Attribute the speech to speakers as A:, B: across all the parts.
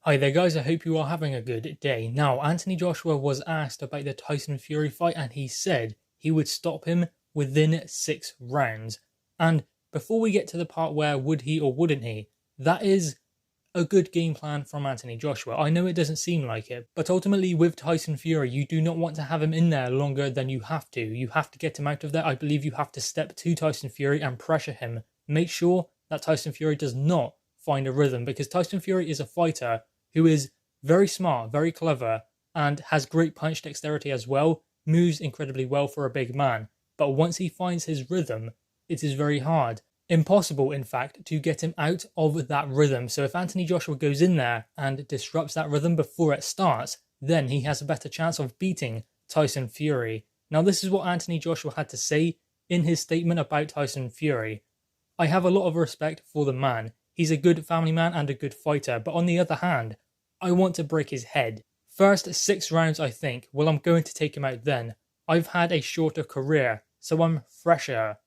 A: Hi there guys, I hope you are having a good day. Now, Anthony Joshua was asked about the Tyson Fury fight and he said he would stop him within 6 rounds. And before we get to the part where would he or wouldn't he, that is a good game plan from Anthony Joshua. I know it doesn't seem like it, but ultimately with Tyson Fury, you do not want to have him in there longer than you have to. You have to get him out of there. I believe you have to step to Tyson Fury and pressure him. Make sure that Tyson Fury does not find a rhythm, because Tyson Fury is a fighter who is very smart, very clever, and has great punch dexterity as well, moves incredibly well for a big man. But once he finds his rhythm, it is very hard, impossible in fact, to get him out of that rhythm. So if Anthony Joshua goes in there and disrupts that rhythm before it starts, then he has a better chance of beating Tyson Fury. Now this is what Anthony Joshua had to say in his statement about Tyson Fury. I have a lot of respect for the man. He's a good family man and a good fighter, but on the other hand, I want to break his head. First 6 rounds I think, well I'm going to take him out then. I've had a shorter career, so I'm fresher.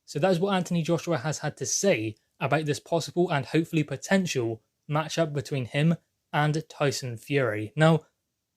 A: So that is what Anthony Joshua has had to say about this possible and hopefully potential matchup between him and Tyson Fury. Now,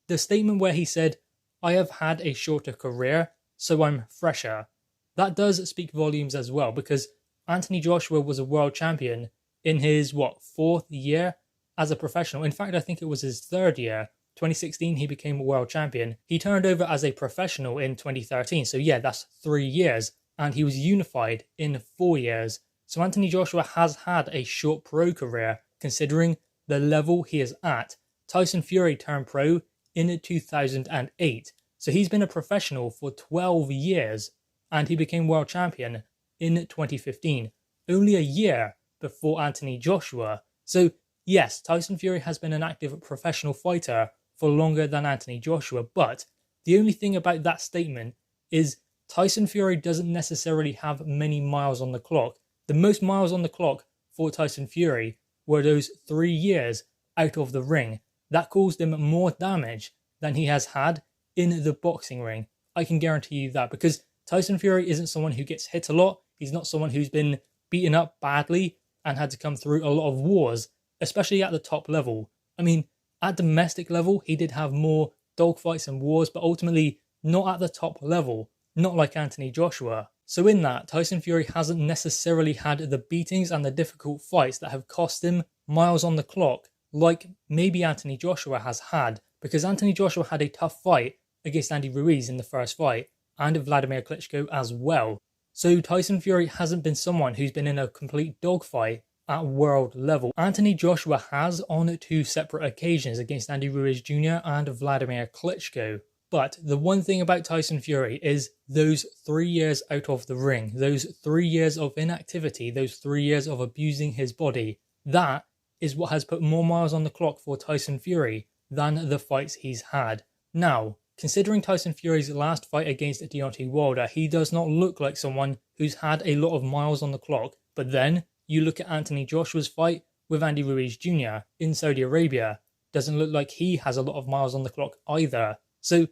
A: the statement where he said, I have had a shorter career, so I'm fresher, that does speak volumes as well, because Anthony Joshua was a world champion in his, 4th year as a professional. In fact, I think it was his 3rd year. 2016, he became a world champion. He turned over as a professional in 2013. So yeah, that's 3 years. And he was unified in 4 years. So Anthony Joshua has had a short pro career, considering the level he is at. Tyson Fury turned pro in 2008. So he's been a professional for 12 years. And he became world champion in 2015. Only a year before Anthony Joshua. So yes, Tyson Fury has been an active professional fighter for longer than Anthony Joshua, but the only thing about that statement is Tyson Fury doesn't necessarily have many miles on the clock. The most miles on the clock for Tyson Fury were those 3 years out of the ring. That caused him more damage than he has had in the boxing ring. I can guarantee you that, because Tyson Fury isn't someone who gets hit a lot. He's not someone who's been beaten up badly and had to come through a lot of wars, especially at the top level. I mean, at domestic level, he did have more dogfights and wars, but ultimately not at the top level, not like Anthony Joshua. So in that, Tyson Fury hasn't necessarily had the beatings and the difficult fights that have cost him miles on the clock, like maybe Anthony Joshua has had, because Anthony Joshua had a tough fight against Andy Ruiz in the first fight, and Vladimir Klitschko as well. So Tyson Fury hasn't been someone who's been in a complete dogfight at world level. Anthony Joshua has on 2 separate occasions against Andy Ruiz Jr. and Vladimir Klitschko. But the one thing about Tyson Fury is those 3 years out of the ring, those 3 years of inactivity, those 3 years of abusing his body, that is what has put more miles on the clock for Tyson Fury than the fights he's had. Now, considering Tyson Fury's last fight against Deontay Wilder, he does not look like someone who's had a lot of miles on the clock. But then you look at Anthony Joshua's fight with Andy Ruiz Jr. in Saudi Arabia, doesn't look like he has a lot of miles on the clock either. So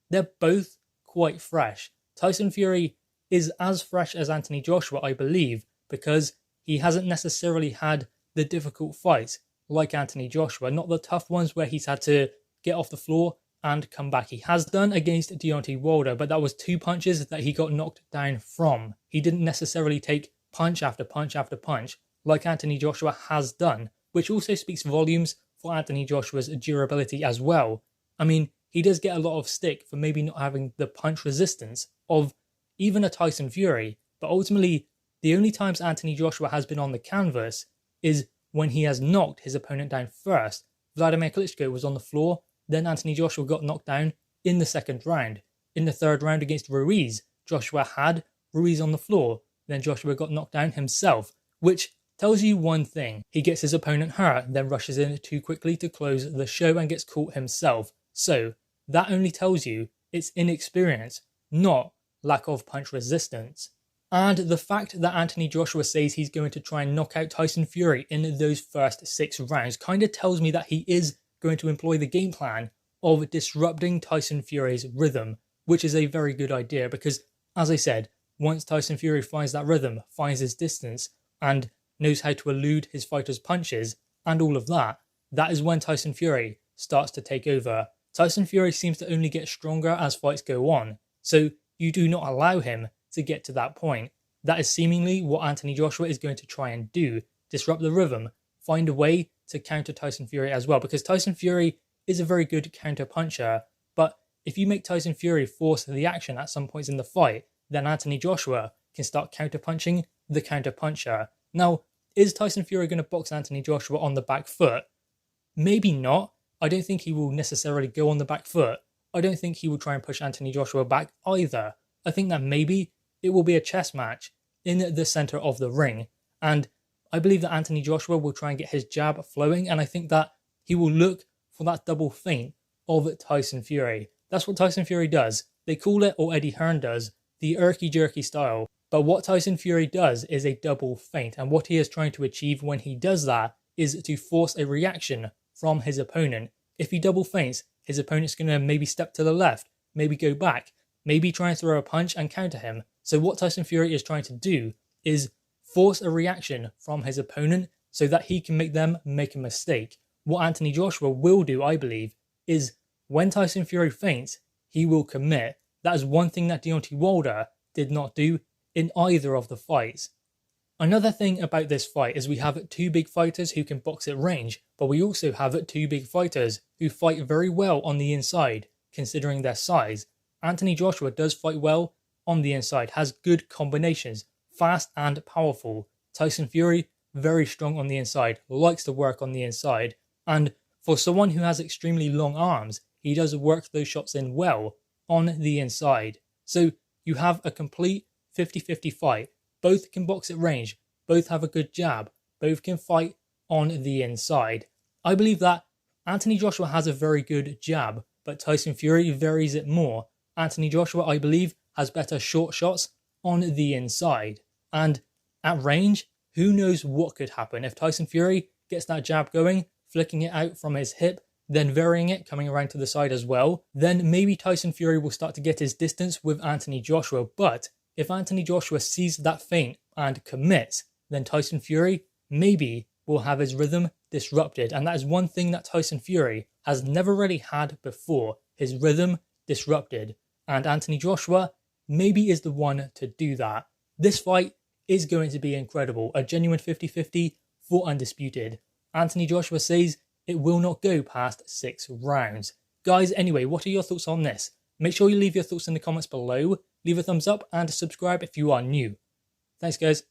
A: they're both quite fresh. Tyson Fury is as fresh as Anthony Joshua, I believe, because he hasn't necessarily had the difficult fights like Anthony Joshua, not the tough ones where he's had to get off the floor and come back. He has done against Deontay Wilder, but that was 2 punches that he got knocked down from. He didn't necessarily take punch after punch after punch like Anthony Joshua has done, which also speaks volumes for Anthony Joshua's durability as well. I mean, he does get a lot of stick for maybe not having the punch resistance of even a Tyson Fury, but ultimately the only times Anthony Joshua has been on the canvas is when he has knocked his opponent down first. Vladimir Klitschko was on the floor, then Anthony Joshua got knocked down in the 2nd round. In the 3rd round against Ruiz, Joshua had Ruiz on the floor, then Joshua got knocked down himself, which tells you one thing. He gets his opponent hurt, then rushes in too quickly to close the show and gets caught himself. So that only tells you it's inexperience, not lack of punch resistance. And the fact that Anthony Joshua says he's going to try and knock out Tyson Fury in those first 6 rounds kind of tells me that he is going to employ the game plan of disrupting Tyson Fury's rhythm, which is a very good idea because, as I said, once Tyson Fury finds that rhythm, finds his distance, and knows how to elude his fighter's punches, and all of that, that is when Tyson Fury starts to take over. Tyson Fury seems to only get stronger as fights go on, so you do not allow him to get to that point. That is seemingly what Anthony Joshua is going to try and do, disrupt the rhythm, find a way to counter Tyson Fury as well, because Tyson Fury is a very good counter puncher, but if you make Tyson Fury force the action at some points in the fight, then Anthony Joshua can start counter punching the counter puncher. Now, is Tyson Fury going to box Anthony Joshua on the back foot? Maybe not. I don't think he will necessarily go on the back foot. I don't think he will try and push Anthony Joshua back either. I think that maybe it will be a chess match in the center of the ring. And I believe that Anthony Joshua will try and get his jab flowing, and I think that he will look for that double feint of Tyson Fury. That's what Tyson Fury does. They call it, or Eddie Hearn does, the irky-jerky style. But what Tyson Fury does is a double feint, and what he is trying to achieve when he does that is to force a reaction from his opponent. If he double feints, his opponent's going to maybe step to the left, maybe go back, maybe try and throw a punch and counter him. So what Tyson Fury is trying to do is force a reaction from his opponent so that he can make them make a mistake. What Anthony Joshua will do, I believe, is when Tyson Fury feints, he will commit. That is one thing that Deontay Wilder did not do in either of the fights. Another thing about this fight is we have two big fighters who can box at range, but we also have two big fighters who fight very well on the inside, considering their size. Anthony Joshua does fight well on the inside, has good combinations, fast and powerful. Tyson Fury, very strong on the inside, likes to work on the inside, and for someone who has extremely long arms, he does work those shots in well on the inside. So you have a complete 50-50 fight. Both can box at range, both have a good jab, both can fight on the inside. I believe that Anthony Joshua has a very good jab, but Tyson Fury varies it more. Anthony Joshua, I believe, has better short shots on the inside. And at range, who knows what could happen. If Tyson Fury gets that jab going, flicking it out from his hip, then varying it, coming around to the side as well, then maybe Tyson Fury will start to get his distance with Anthony Joshua. But if Anthony Joshua sees that feint and commits, then Tyson Fury maybe will have his rhythm disrupted. And that is one thing that Tyson Fury has never really had before, his rhythm disrupted. And Anthony Joshua maybe is the one to do that. This fight is going to be incredible, a genuine 50-50 for Undisputed. Anthony Joshua says it will not go past 6 rounds. Guys, anyway, what are your thoughts on this? Make sure you leave your thoughts in the comments below, leave a thumbs up and subscribe if you are new. Thanks guys.